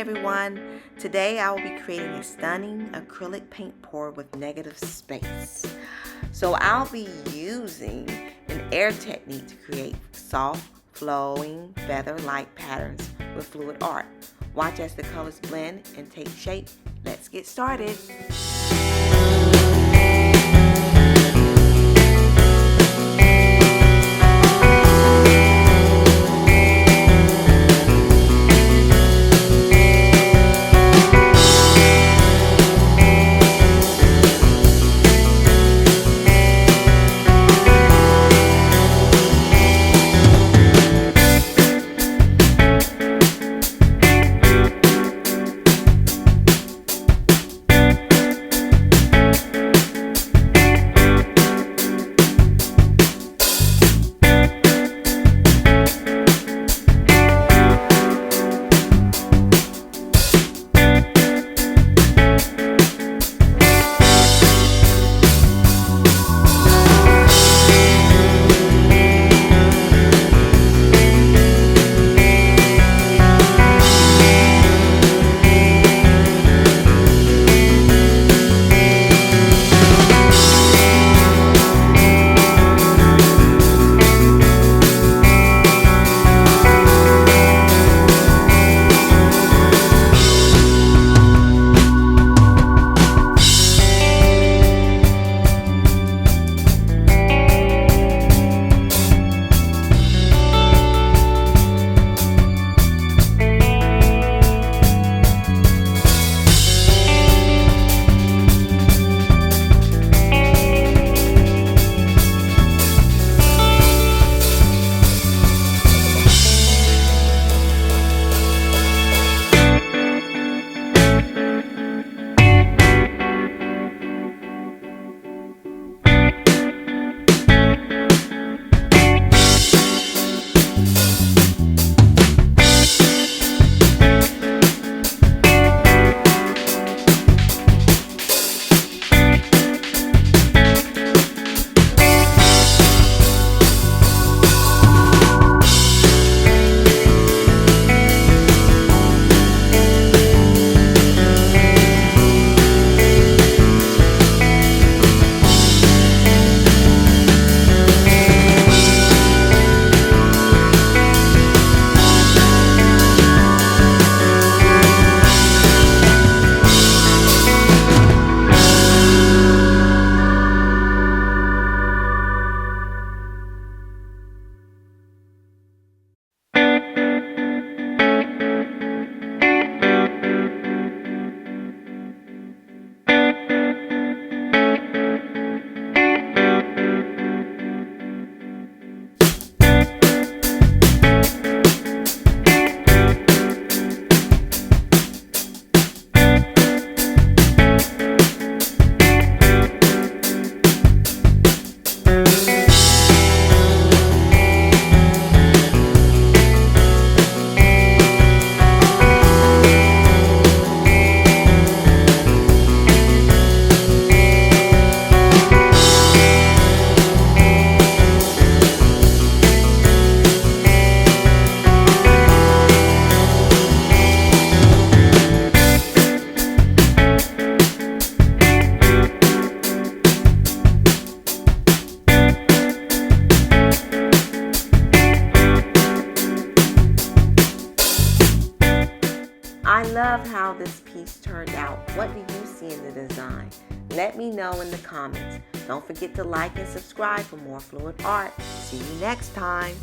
everyone. Today I will be creating a stunning acrylic paint pour with negative space. So I'll be using an air technique to create soft, flowing, feather-like patterns with fluid art. Watch as the colors blend and take shape. Let's get started. I love how this piece turned out. What do you see in the design? Let me know in the comments. Don't forget to like and subscribe for more fluid art. See you next time.